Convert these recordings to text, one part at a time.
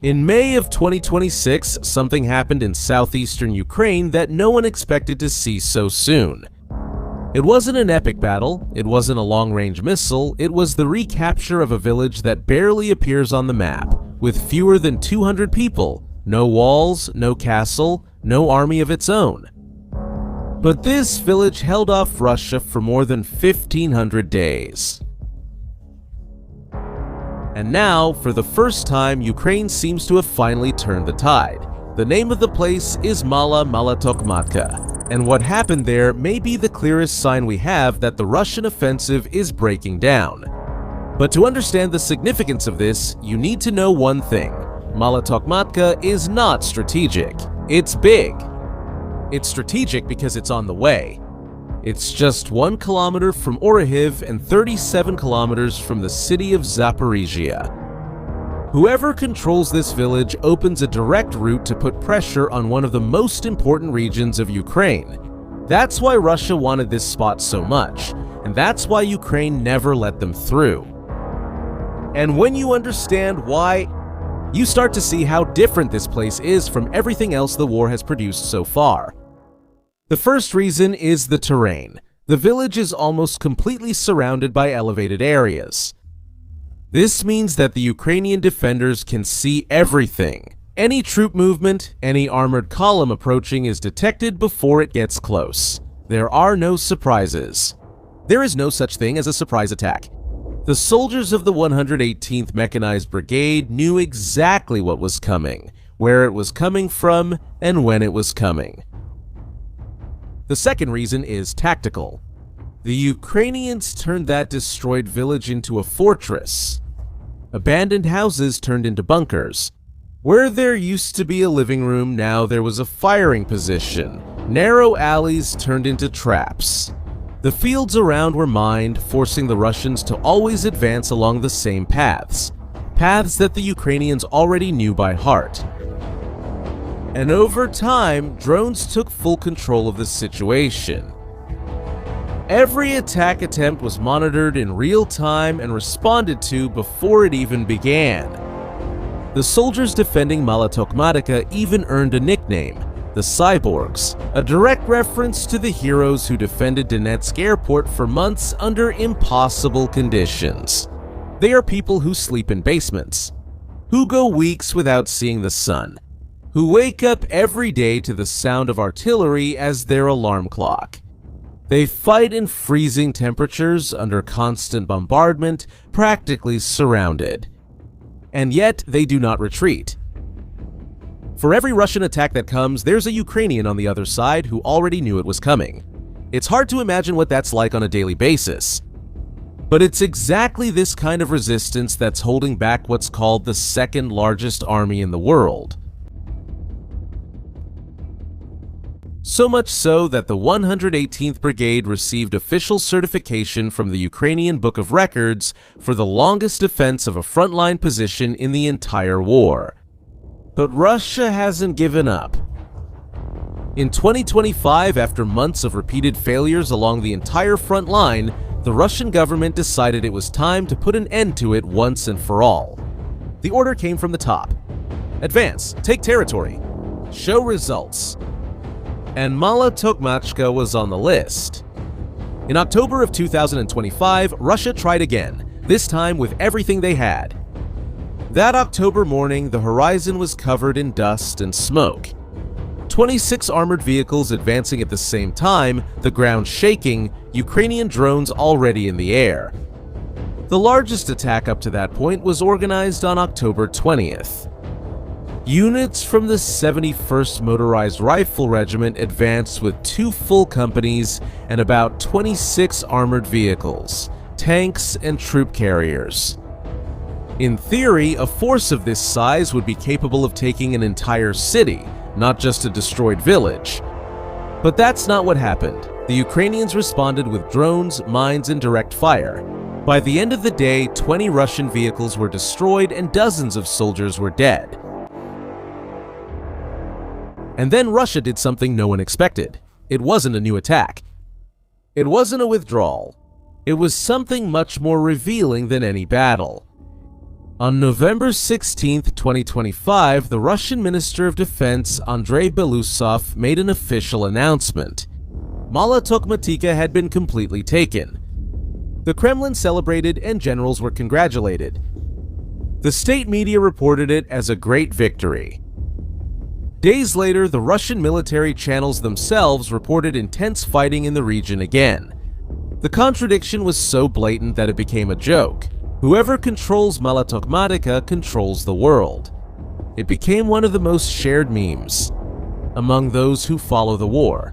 In May of 2026, something happened in southeastern Ukraine that no one expected to see so soon. It wasn't an epic battle, it wasn't a long-range missile, it was the recapture of a village that barely appears on the map, with fewer than 200 people, no walls, no castle, no army of its own. But this village held off Russia for more than 1,500 days. And now, for the first time, Ukraine seems to have finally turned the tide. The name of the place is Mala Tokmachka, and what happened there may be the clearest sign we have that the Russian offensive is breaking down. But to understand the significance of this, you need to know one thing. Mala Tokmachka is not strategic. It's big. It's strategic because it's on the way. It's just 1 kilometer from Orikhiv and 37 kilometers from the city of Zaporizhia. Whoever controls this village opens a direct route to put pressure on one of the most important regions of Ukraine. That's why Russia wanted this spot so much, and that's why Ukraine never let them through. And when you understand why, you start to see how different this place is from everything else the war has produced so far. The first reason is the terrain. The village is almost completely surrounded by elevated areas. This means that the Ukrainian defenders can see everything. Any troop movement, any armored column approaching is detected before it gets close. There are no surprises. There is no such thing as a surprise attack. The soldiers of the 118th Mechanized Brigade knew exactly what was coming, where it was coming from, and when it was coming. The second reason is tactical. The Ukrainians turned that destroyed village into a fortress. Abandoned houses turned into bunkers. Where there used to be a living room, now there was a firing position. Narrow alleys turned into traps. The fields around were mined, forcing the Russians to always advance along the same paths that the Ukrainians already knew by heart. And over time, drones took full control of the situation. Every attack attempt was monitored in real time and responded to before it even began. The soldiers defending Mala Tokmachka even earned a nickname, the Cyborgs, a direct reference to the heroes who defended Donetsk airport for months under impossible conditions. They are people who sleep in basements, who go weeks without seeing the sun, who wake up every day to the sound of artillery as their alarm clock. They fight in freezing temperatures under constant bombardment, practically surrounded. And yet, they do not retreat. For every Russian attack that comes, there's a Ukrainian on the other side who already knew it was coming. It's hard to imagine what that's like on a daily basis. But it's exactly this kind of resistance that's holding back what's called the second largest army in the world. So much so that the 118th Brigade received official certification from the Ukrainian Book of Records for the longest defense of a frontline position in the entire war. But Russia hasn't given up. In 2025, after months of repeated failures along the entire front line, the Russian government decided it was time to put an end to it once and for all. The order came from the top. Advance, take territory, show results. And Mala Tokmachka was on the list. In October of 2025, Russia tried again, this time with everything they had. That October morning, the horizon was covered in dust and smoke. 26 armored vehicles advancing at the same time, the ground shaking, Ukrainian drones already in the air. The largest attack up to that point was organized on October 20th. Units from the 71st Motorized Rifle Regiment advanced with 2 full companies and about 26 armored vehicles, tanks, and troop carriers. In theory, a force of this size would be capable of taking an entire city, not just a destroyed village. But that's not what happened. The Ukrainians responded with drones, mines, and direct fire. By the end of the day, 20 Russian vehicles were destroyed and dozens of soldiers were dead. And then Russia did something no one expected. It wasn't a new attack. It wasn't a withdrawal. It was something much more revealing than any battle. On November 16, 2025, the Russian Minister of Defense Andrei Belousov made an official announcement. Tokmachka had been completely taken. The Kremlin celebrated and generals were congratulated. The state media reported it as a great victory. Days later, the Russian military channels themselves reported intense fighting in the region again. The contradiction was so blatant that it became a joke. Whoever controls Tokmachka controls the world. It became one of the most shared memes among those who follow the war.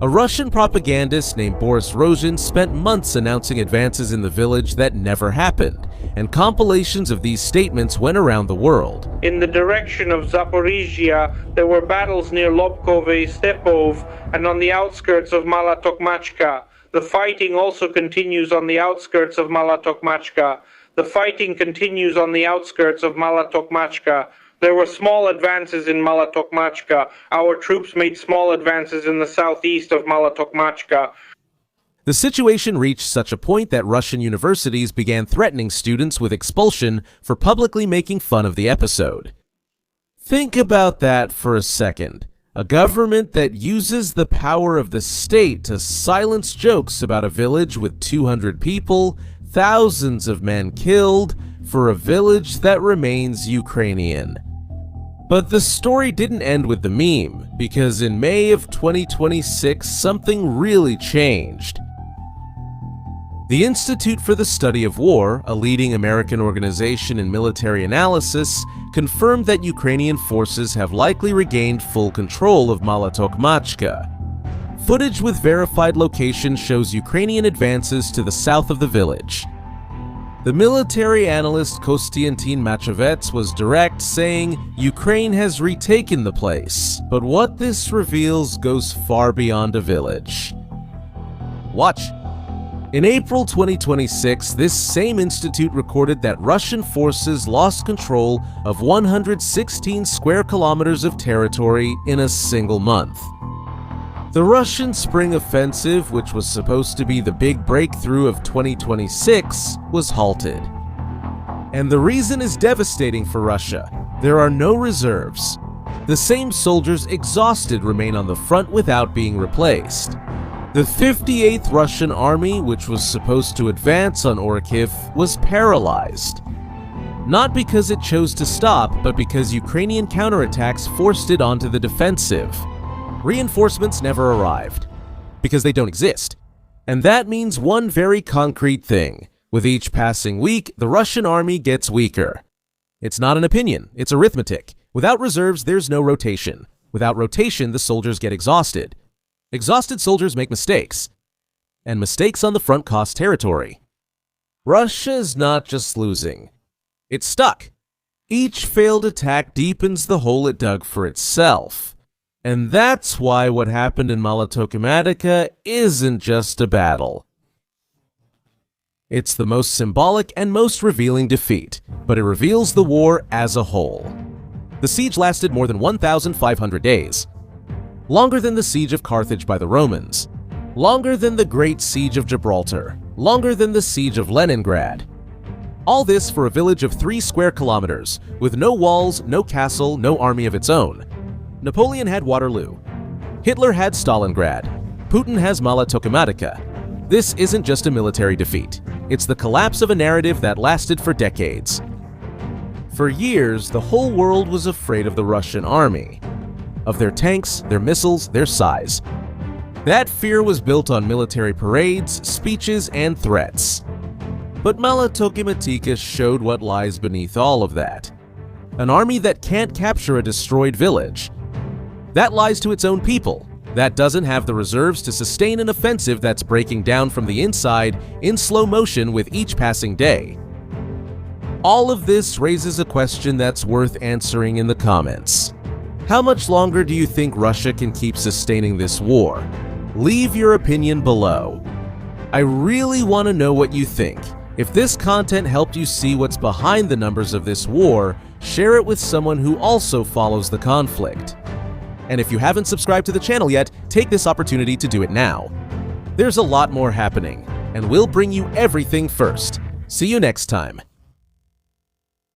A Russian propagandist named Boris Rozhin spent months announcing advances in the village that never happened, and compilations of these statements went around the world. In the direction of Zaporizhia, there were battles near Lobkove, Stepov, and on the outskirts of Tokmachka. The fighting also continues on the outskirts of Tokmachka. The fighting continues on the outskirts of Tokmachka. There were small advances in Tokmachka. Our troops made small advances in the southeast of Tokmachka. The situation reached such a point that Russian universities began threatening students with expulsion for publicly making fun of the episode. Think about that for a second. A government that uses the power of the state to silence jokes about a village with 200 people, thousands of men killed, for a village that remains Ukrainian. But the story didn't end with the meme, because in May of 2026, something really changed. The Institute for the Study of War, a leading American organization in military analysis, confirmed that Ukrainian forces have likely regained full control of Tokmachka. Footage with verified location shows Ukrainian advances to the south of the village. The military analyst Konstantin Machovets was direct, saying Ukraine has retaken the place, but what this reveals goes far beyond a village. Watch. In April 2026, this same institute recorded that Russian forces lost control of 116 square kilometers of territory in a single month. The Russian spring offensive, which was supposed to be the big breakthrough of 2026, was halted. And the reason is devastating for Russia. There are no reserves. The same soldiers exhausted remain on the front without being replaced. The 58th Russian Army, which was supposed to advance on Orkhiv, was paralyzed. Not because it chose to stop, but because Ukrainian counterattacks forced it onto the defensive. Reinforcements never arrived, because they don't exist. And that means one very concrete thing. With each passing week, the Russian army gets weaker. It's not an opinion, it's arithmetic. Without reserves, there's no rotation. Without rotation, the soldiers get exhausted. Exhausted soldiers make mistakes, and mistakes on the front cost territory. Russia is not just losing, it's stuck. Each failed attack deepens the hole it dug for itself. And that's why what happened in Tokmachka isn't just a battle. It's the most symbolic and most revealing defeat, but it reveals the war as a whole. The siege lasted more than 1,500 days. Longer than the siege of Carthage by the Romans, longer than the Great Siege of Gibraltar, longer than the siege of Leningrad. All this for a village of 3 square kilometers, with no walls, no castle, no army of its own. Napoleon had Waterloo. Hitler had Stalingrad. Putin has Tokmachka. This isn't just a military defeat. It's the collapse of a narrative that lasted for decades. For years, the whole world was afraid of the Russian army. Of their tanks, their missiles, their size. That fear was built on military parades, speeches, and threats. But Tokmachka showed what lies beneath all of that. An army that can't capture a destroyed village. That lies to its own people. That doesn't have the reserves to sustain an offensive that's breaking down from the inside in slow motion with each passing day. All of this raises a question that's worth answering in the comments. How much longer do you think Russia can keep sustaining this war? Leave your opinion below. I really want to know what you think. If this content helped you see what's behind the numbers of this war, share it with someone who also follows the conflict. And if you haven't subscribed to the channel yet, take this opportunity to do it now. There's a lot more happening, and we'll bring you everything first. See you next time.